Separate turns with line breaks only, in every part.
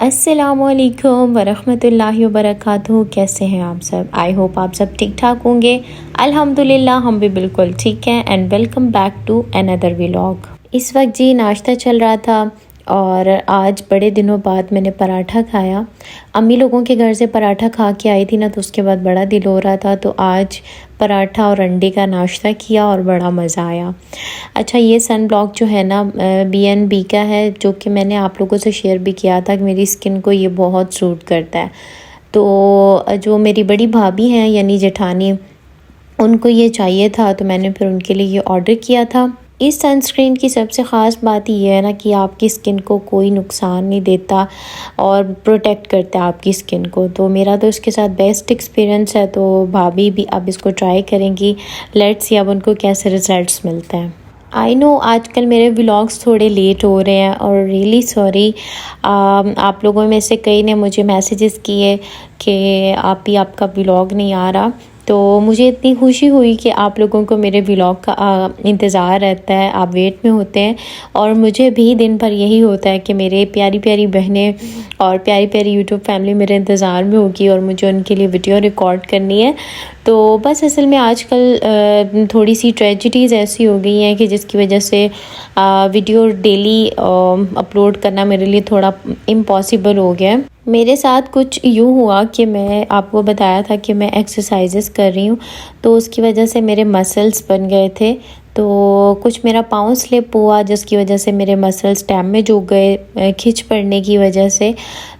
السلام علیکم ورحمۃ اللہ وبرکاتہ. کیسے ہیں آپ سب؟ آئی ہوپ آپ سب ٹھیک ٹھاک ہوں گے. الحمدللہ ہم بھی بالکل ٹھیک ہیں. And welcome back to another vlog. اس وقت جی ناشتہ چل رہا تھا اور آج بڑے دنوں بعد میں نے پراٹھا کھایا. امی لوگوں کے گھر سے پراٹھا کھا کے آئی تھی نا، تو اس کے بعد بڑا دل ہو رہا تھا، تو آج پراٹھا اور انڈے کا ناشتہ کیا اور بڑا مزہ آیا. اچھا، یہ سن بلاک جو ہے نا BNB کا ہے، جو کہ میں نے آپ لوگوں سے شیئر بھی کیا تھا کہ میری اسکن کو یہ بہت سوٹ کرتا ہے. تو جو میری بڑی بھابھی ہیں یعنی جٹھانی، ان کو یہ چاہیے تھا، تو میں نے پھر ان کے لیے یہ آرڈر کیا تھا. اس سن سکرین کی سب سے خاص بات یہ ہے نا کہ آپ کی اسکن کو کوئی نقصان نہیں دیتا اور پروٹیکٹ کرتا ہے آپ کی اسکن کو. تو میرا تو اس کے ساتھ بیسٹ ایکسپیرینس ہے، تو بھابھی بھی اب اس کو ٹرائی کریں گی. لیٹس سی اب ان کو کیسے ریزلٹس ملتے ہیں. آئی نو آج کل میرے ولاگس تھوڑے لیٹ ہو رہے ہیں اور ریئلی سوری. آپ لوگوں میں سے کئی نے مجھے میسیجز کیے کہ آپ کا ولاگ نہیں آ رہا، تو مجھے اتنی خوشی ہوئی کہ آپ لوگوں کو میرے ولاگ کا انتظار رہتا ہے، آپ ویٹ میں ہوتے ہیں. اور مجھے بھی دن بھر یہی ہوتا ہے کہ میرے پیاری پیاری بہنیں اور پیاری پیاری یوٹیوب فیملی میرے انتظار میں ہوگی اور مجھے ان کے لیے ویڈیو ریکارڈ کرنی ہے. تو بس اصل میں آج کل تھوڑی سی ٹریجڈیز ایسی ہو گئی ہیں کہ جس کی وجہ سے ویڈیو ڈیلی اپلوڈ کرنا میرے لیے تھوڑا امپاسبل ہو گیا ہے. میرے ساتھ کچھ یوں ہوا کہ میں آپ کو بتایا تھا کہ میں ایکسرسائزز کر رہی ہوں، تو اس کی وجہ سے میرے مسلز بن گئے تھے. تو کچھ میرا پاؤں سلپ ہوا جس کی وجہ سے میرے مسلز ڈیمیج ہو گئے کھچ پڑنے کی وجہ سے.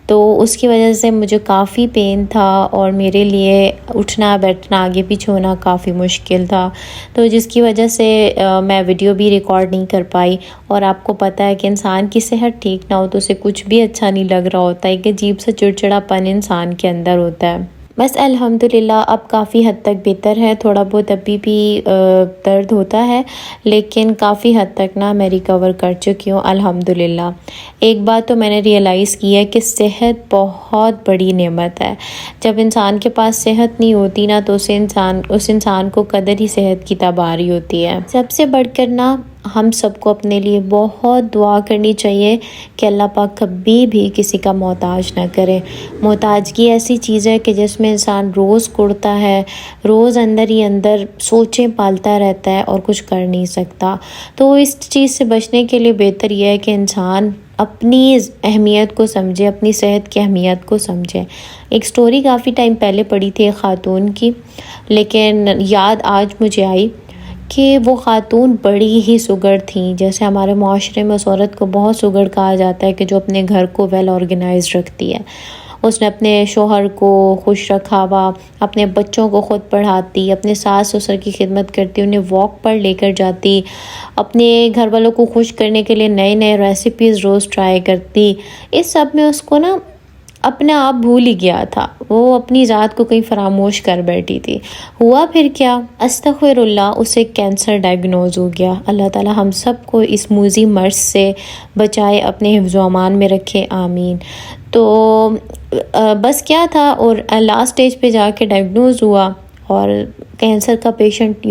تو اس کی وجہ سے مجھے کافی پین تھا اور میرے لیے اٹھنا بیٹھنا آگے پیچھے ہونا کافی مشکل تھا. تو جس کی وجہ سے میں ویڈیو بھی ریکارڈ نہیں کر پائی. اور آپ کو پتہ ہے کہ انسان کی صحت ٹھیک نہ ہو تو اسے کچھ بھی اچھا نہیں لگ رہا ہوتا ہے، کہ عجیب سا چڑچڑا پن انسان کے اندر ہوتا ہے. بس الحمدللہ اب کافی حد تک بہتر ہے. تھوڑا بہت ابھی بھی درد ہوتا ہے، لیکن کافی حد تک نا میں ریکور کر چکی ہوں الحمدللہ. ایک بات تو میں نے ریئلائز کی ہے کہ صحت بہت بڑی نعمت ہے. جب انسان کے پاس صحت نہیں ہوتی نا تو اس انسان کو قدر ہی صحت کی تب آ رہی ہوتی ہے. سب سے بڑھ کر نا ہم سب کو اپنے لیے بہت دعا کرنی چاہیے کہ اللہ پاک کبھی بھی کسی کا محتاج نہ کرے. محتاجگی ایسی چیز ہے کہ جس میں انسان روز کڑتا ہے، روز اندر ہی اندر سوچیں پالتا رہتا ہے اور کچھ کر نہیں سکتا. تو اس چیز سے بچنے کے لیے بہتر یہ ہے کہ انسان اپنی اہمیت کو سمجھے، اپنی صحت کی اہمیت کو سمجھے. ایک سٹوری کافی ٹائم پہلے پڑھی تھی ایک خاتون کی، لیکن یاد آج مجھے آئی کہ وہ خاتون بڑی ہی سگڑ تھیں. جیسے ہمارے معاشرے میں اس عورت کو بہت سگڑ کہا جاتا ہے کہ جو اپنے گھر کو ویل آرگنائز رکھتی ہے. اس نے اپنے شوہر کو خوش رکھا ہوا، اپنے بچوں کو خود پڑھاتی، اپنے ساس سسر کی خدمت کرتی، انہیں واک پر لے کر جاتی، اپنے گھر والوں کو خوش کرنے کے لیے نئے نئے ریسیپیز روز ٹرائی کرتی. اس سب میں اس کو نا اپنے آپ بھول ہی گیا تھا، وہ اپنی ذات کو کہیں فراموش کر بیٹھی تھی. ہوا پھر کیا، استغفر اللہ، اسے کینسر ڈائگنوز ہو گیا. اللہ تعالی ہم سب کو اس موذی مرض سے بچائے، اپنے حفظ و امان میں رکھے، آمین. تو بس کیا تھا، اور لاسٹ اسٹیج پہ جا کے ڈائگنوز ہوا. اور کینسر کا پیشنٹ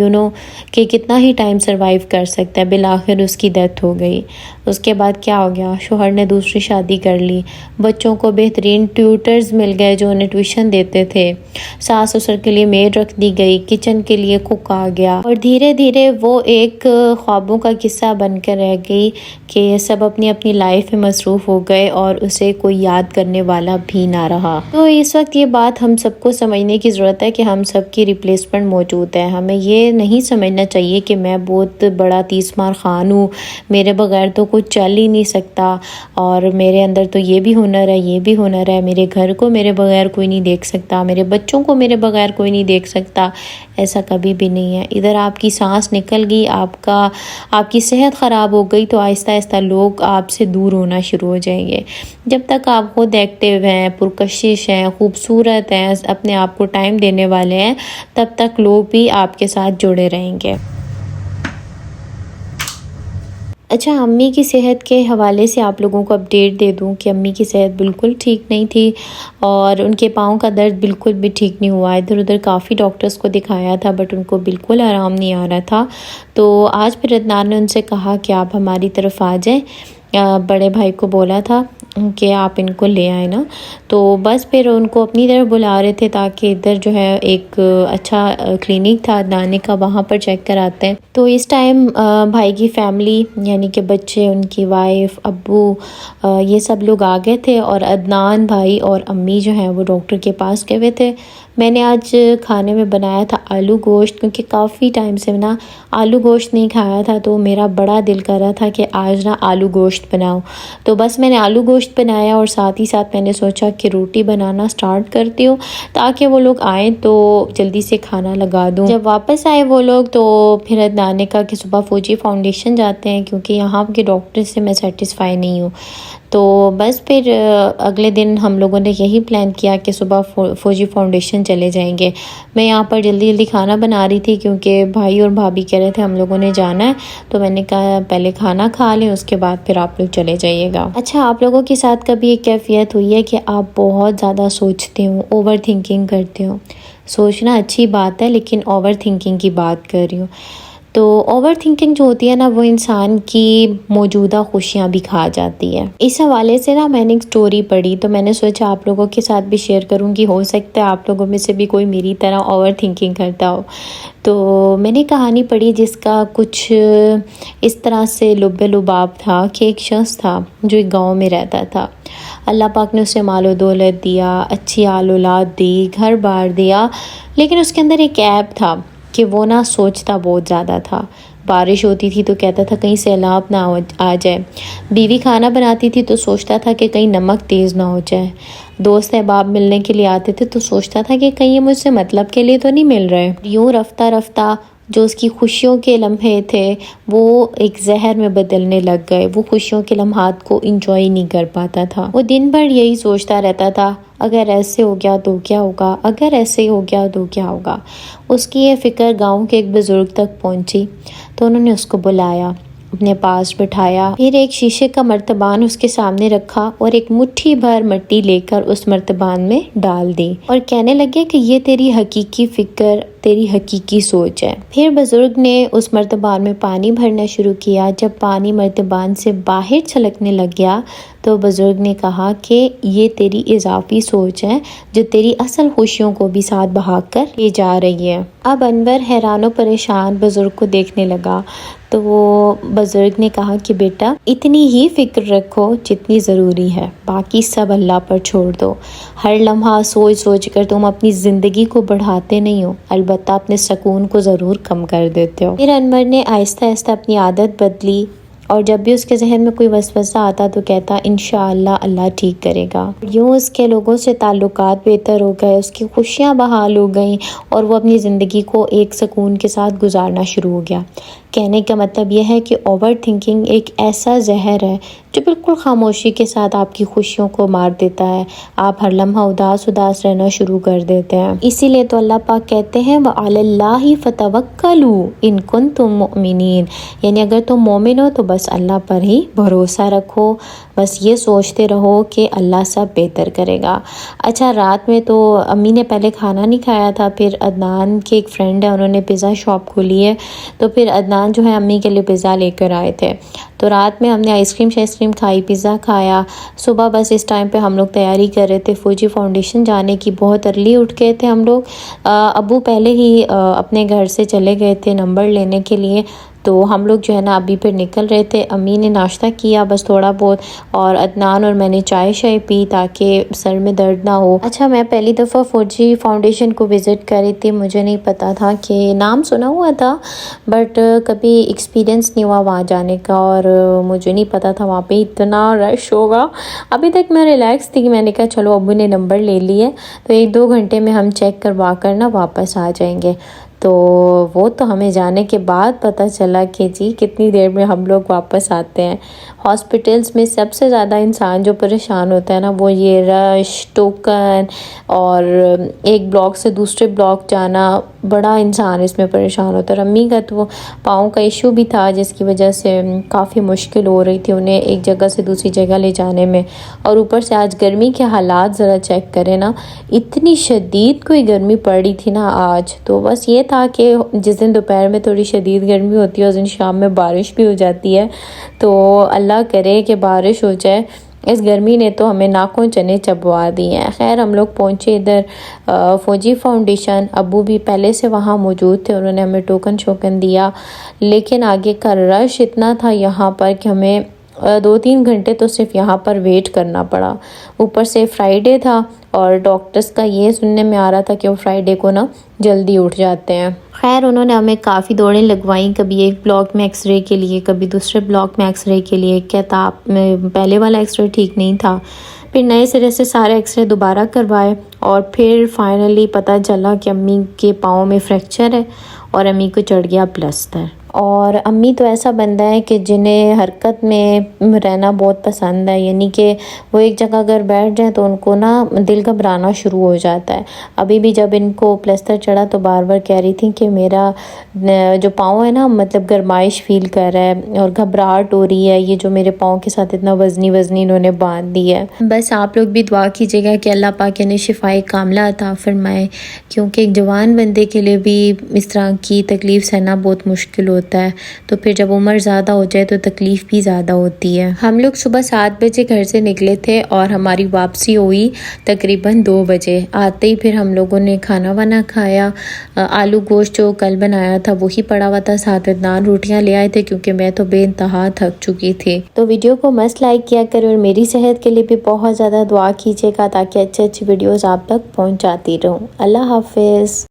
کہ کتنا ہی ٹائم سروائیو کر سکتا ہے، بالآخر اس کی ڈیتھ ہو گئی. اس کے بعد کیا ہو گیا، شوہر نے دوسری شادی کر لی، بچوں کو بہترین ٹیوٹرز مل گئے جو انہیں ٹیوشن دیتے تھے، ساس سسر کے لیے میڈ رکھ دی گئی، کچن کے لیے کوک آ گیا. اور دھیرے دھیرے وہ ایک خوابوں کا قصہ بن کر رہ گئی کہ سب اپنی اپنی لائف میں مصروف ہو گئے اور اسے کوئی یاد کرنے والا بھی نہ رہا. تو اس وقت یہ بات ہم سب کو سمجھنے کی ضرورت ہے کہ ہم سب کی ریپلیسمنٹ موجود ہے. ہمیں یہ نہیں سمجھنا چاہیے کہ میں بہت بڑا تیس مار خان ہوں، میرے بغیر تو کچھ چل ہی نہیں سکتا، اور میرے اندر تو یہ بھی ہنر ہے، یہ بھی ہنر ہے، میرے گھر کو میرے بغیر کوئی نہیں دیکھ سکتا، میرے بچوں کو میرے بغیر کوئی نہیں دیکھ سکتا. ایسا کبھی بھی نہیں ہے. ادھر آپ کی سانس نکل گئی، آپ کی صحت خراب ہو گئی، تو آہستہ آہستہ لوگ آپ سے دور ہونا شروع ہو جائیں گے. جب تک آپ خود ایکٹیو ہیں، پرکشش ہیں، خوبصورت ہیں، اپنے آپ کو ٹائم دینے والے ہیں، تب تک لوگ بھی آپ کے ساتھ جڑے رہیں گے. اچھا، امی کی صحت کے حوالے سے آپ لوگوں کو اپڈیٹ دے دوں کہ امی کی صحت بالکل ٹھیک نہیں تھی اور ان کے پاؤں کا درد بالکل بھی ٹھیک نہیں ہوا. ادھر ادھر کافی ڈاکٹرز کو دکھایا تھا بٹ ان کو بالکل آرام نہیں آ رہا تھا. تو آج پھر عدنان نے ان سے کہا کہ آپ ہماری طرف آ جائیں. بڑے بھائی کو بولا تھا کہ آپ ان کو لے آئے نا. تو بس پھر ان کو اپنی طرف بلا رہے تھے تاکہ ادھر جو ہے ایک اچھا کلینک تھا عدنان کا، وہاں پر چیک کراتے ہیں. تو اس ٹائم بھائی کی فیملی یعنی کہ بچے، ان کی وائف، ابو، یہ سب لوگ آ گئے تھے، اور عدنان بھائی اور امی جو ہیں وہ ڈاکٹر کے پاس گئے ہوئے تھے. میں نے آج کھانے میں بنایا تھا آلو گوشت، کیونکہ کافی ٹائم سے نا آلو گوشت نہیں کھایا تھا، تو میرا بڑا دل کر رہا تھا کہ آج نا آلو گوشت بناؤ. تو بس میں نے آلو گوشت بنایا، اور ساتھ ہی ساتھ میں نے سوچا کہ روٹی بنانا سٹارٹ کرتی ہوں تاکہ وہ لوگ آئیں تو جلدی سے کھانا لگا دوں. جب واپس آئے وہ لوگ تو پھر عدنان نے کہا کہ صبح فوجی فاؤنڈیشن جاتے ہیں، کیونکہ یہاں کے ڈاکٹر سے میں سیٹسفائی نہیں ہوں. تو بس پھر اگلے دن ہم لوگوں نے یہی پلان کیا کہ صبح فوجی فاؤنڈیشن چلے جائیں گے. میں یہاں پر جلدی جلدی کھانا بنا رہی تھی کیونکہ بھائی اور بھابھی کہہ رہے تھے ہم لوگوں نے جانا ہے، تو میں نے کہا پہلے کھانا کھا لیں، اس کے بعد پھر آپ لوگ چلے جائیے گا. اچھا، آپ لوگوں کے ساتھ کبھی ایک کیفیت ہوئی ہے کہ آپ بہت زیادہ سوچتے ہو، اوور تھنکنگ کرتے ہو؟ سوچنا اچھی بات ہے، لیکن اوور تھنکنگ کی بات کر رہی ہوں. تو اوور تھنکنگ جو ہوتی ہے نا، وہ انسان کی موجودہ خوشیاں بھی کھا جاتی ہے. اس حوالے سے نا میں نے ایک سٹوری پڑھی، تو میں نے سوچا آپ لوگوں کے ساتھ بھی شیئر کروں گی، ہو سکتا ہے آپ لوگوں میں سے بھی کوئی میری طرح اوور تھنکنگ کرتا ہو. تو میں نے کہانی پڑھی جس کا کچھ اس طرح سے لب لباب تھا کہ ایک شخص تھا جو ایک گاؤں میں رہتا تھا. اللہ پاک نے اسے مال و دولت دیا، اچھی آل اولاد دی، گھر بار دیا، لیکن اس کے اندر ایک عیب تھا کہ وہ نہ سوچتا بہت زیادہ تھا. بارش ہوتی تھی تو کہتا تھا کہیں سیلاب نہ آ جائے. بیوی کھانا بناتی تھی تو سوچتا تھا کہ کہیں نمک تیز نہ ہو جائے. دوست احباب ملنے کے لیے آتے تھے تو سوچتا تھا کہ کہیں یہ مجھ سے مطلب کے لیے تو نہیں مل رہے. یوں رفتہ رفتہ جو اس کی خوشیوں کے لمحے تھے وہ ایک زہر میں بدلنے لگ گئے. وہ خوشیوں کے لمحات کو انجوائے نہیں کر پاتا تھا. وہ دن بھر یہی سوچتا رہتا تھا، اگر ایسے ہو گیا تو کیا ہوگا، اگر ایسے ہو گیا تو کیا ہوگا. اس کی یہ فکر گاؤں کے ایک بزرگ تک پہنچی تو انہوں نے اس کو بلایا، اپنے پاس بٹھایا، پھر ایک شیشے کا مرتبان اس کے سامنے رکھا اور ایک مٹھی بھر مٹی لے کر اس مرتبان میں ڈال دی، اور کہنے لگے کہ یہ تیری حقیقی فکر، تیری حقیقی سوچ ہے. پھر بزرگ نے اس مرتبان میں پانی بھرنا شروع کیا. جب پانی مرتبان سے باہر چھلکنے لگ گیا تو بزرگ نے کہا کہ یہ تیری اضافی سوچ ہے جو تیری اصل خوشیوں کو بھی ساتھ بہا کر لے جا رہی ہے. اب انور حیران و پریشان بزرگ کو دیکھنے لگا تو وہ بزرگ نے کہا کہ بیٹا اتنی ہی فکر رکھو جتنی ضروری ہے، باقی سب اللہ پر چھوڑ دو. ہر لمحہ سوچ سوچ کر تم اپنی زندگی کو بڑھاتے نہیں ہو، البتہ اپنے سکون کو ضرور کم کر دیتے ہو. پھر انور نے آہستہ آہستہ اپنی عادت بدلی، اور جب بھی اس کے ذہن میں کوئی وسوسہ آتا تو کہتا انشاءاللہ اللہ ٹھیک کرے گا. یوں اس کے لوگوں سے تعلقات بہتر ہو گئے، اس کی خوشیاں بحال ہو گئیں، اور وہ اپنی زندگی کو ایک سکون کے ساتھ گزارنا شروع ہو گیا. کہنے کا مطلب یہ ہے کہ اوور تھنکنگ ایک ایسا زہر ہے جو بالکل خاموشی کے ساتھ آپ کی خوشیوں کو مار دیتا ہے. آپ ہر لمحہ اداس رہنا شروع کر دیتے ہیں. اسی لیے تو اللہ پاک کہتے ہیں وَعَلَى اللَّهِ فَتَوَكَّلُوا إِن كُنتُم مُؤْمِنِينَ، یعنی اگر تم مومن ہو تو بس اللہ پر ہی بھروسہ رکھو، بس یہ سوچتے رہو کہ اللہ سب بہتر کرے گا. اچھا، رات میں تو امی نے پہلے کھانا نہیں کھایا تھا، پھر عدنان کے ایک فرینڈ ہے، انہوں نے پیزا شاپ کھولی ہے، تو پھر عدنان جو ہے امی کے لیے پیزا لے کر آئے تھے. تو رات میں ہم نے آئس کریم کھائی، پیزا کھایا. صبح بس اس ٹائم پہ ہم لوگ تیاری کر رہے تھے فوجی فاؤنڈیشن جانے کی. بہت ارلی اٹھ گئے تھے ہم لوگ. ابو پہلے ہی اپنے گھر سے چلے گئے تھے نمبر لینے کے لیے، تو ہم لوگ جو ہے نا ابھی پھر نکل رہے تھے. امی نے ناشتہ کیا بس تھوڑا بہت، اور عدنان اور میں نے چائے پی تاکہ سر میں درد نہ ہو. اچھا، میں پہلی دفعہ فوجی فاؤنڈیشن کو وزٹ کر رہی تھی. مجھے نہیں پتا تھا کہ نام سنا ہوا تھا بٹ کبھی ایکسپیرینس نہیں ہوا وہاں جانے کا، اور مجھے نہیں پتا تھا وہاں پہ اتنا رش ہوگا. ابھی تک میں ریلیکس تھی کہ میں نے کہا چلو ابو نے نمبر لے لیے تو 1-2 گھنٹے میں ہم چیک کروا کر نا واپس آ جائیں گے. تو وہ تو ہمیں جانے کے بعد پتہ چلا کہ جی کتنی دیر میں ہم لوگ واپس آتے ہیں. ہاسپٹلس میں سب سے زیادہ انسان جو پریشان ہوتا ہے نا وہ یہ رش، ٹوکن، اور ایک بلاک سے دوسرے بلاک جانا، بڑا انسان اس میں پریشان ہوتا ہے. اور امی کا تو پاؤں کا ایشو بھی تھا جس کی وجہ سے کافی مشکل ہو رہی تھی انہیں ایک جگہ سے دوسری جگہ لے جانے میں. اور اوپر سے آج گرمی کے حالات ذرا چیک کریں نا، اتنی شدید کوئی گرمی پڑ رہی تھی نا آج. تو بس یہ تھا کہ جس دن دوپہر میں تھوڑی شدید گرمی ہوتی ہے اس دن شام میں بارش بھی ہو جاتی ہے. تو اللہ کرے کہ بارش ہو جائے اس گرمی نے تو ہمیں ناخن چنے چبوا دی ہیں۔ خیر ہم لوگ پہنچے ادھر فوجی فاؤنڈیشن، ابو بھی پہلے سے وہاں موجود تھے، انہوں نے ہمیں ٹوکن دیا، لیکن آگے کا رش اتنا تھا یہاں پر کہ ہمیں 2-3 گھنٹے تو صرف یہاں پر ویٹ کرنا پڑا۔ اوپر سے فرائیڈے تھا اور ڈاکٹرز کا یہ سننے میں آ رہا تھا کہ وہ فرائیڈے کو نا جلدی اٹھ جاتے ہیں۔ خیر انہوں نے ہمیں کافی دوڑیں لگوائیں، کبھی ایک بلاک میں ایکس رے کے لیے، کبھی دوسرے بلاک میں ایکس رے کے لیے۔ کیا تھا پہلے والا ایکس رے ٹھیک نہیں تھا، پھر نئے سرے سے سارے ایکس رے دوبارہ کروائے، اور پھر فائنلی پتہ چلا کہ امی کے پاؤں میں فریکچر ہے اور امی کو چڑھ گیا پلسٹر۔ اور امی تو ایسا بندہ ہے کہ جنہیں حرکت میں رہنا بہت پسند ہے، یعنی کہ وہ ایک جگہ اگر بیٹھ جائیں تو ان کو نا دل گھبرانا شروع ہو جاتا ہے۔ ابھی بھی جب ان کو پلسٹر چڑھا تو بار بار کہہ رہی تھی کہ میرا جو پاؤں ہے نا مطلب گرمائش فیل کر رہا ہے اور گھبراہٹ ہو رہی ہے، یہ جو میرے پاؤں کے ساتھ اتنا وزنی انہوں نے باندھ دی ہے۔ بس آپ لوگ بھی دعا کیجیے گا کہ اللہ پاک انہیں شفائے کاملہ عطا فرمائے، کیونکہ ایک جوان بندے کے لیے بھی اس طرح کی تکلیف سہنا بہت مشکل ہوتا ہے، تو پھر جب عمر زیادہ ہو جائے تو تکلیف بھی زیادہ ہوتی ہے۔ ہم لوگ صبح 7 بجے گھر سے نکلے تھے اور ہماری واپسی ہوئی تقریباً 2 بجے۔ آتے ہی پھر ہم لوگوں نے کھانا وانا کھایا، آلو گوشت جو کل بنایا تھا وہی پڑا ہوا تھا، ساتھ نان روٹیاں لے آئے تھے کیونکہ میں تو بے انتہا تھک چکی تھی۔ تو ویڈیو کو مست لائک کیا کریں اور میری صحت کے لیے بھی بہت زیادہ دعا کیجیے گا تاکہ اچھی ویڈیوز آپ تک پہنچاتی رہوں۔ اللہ حافظ۔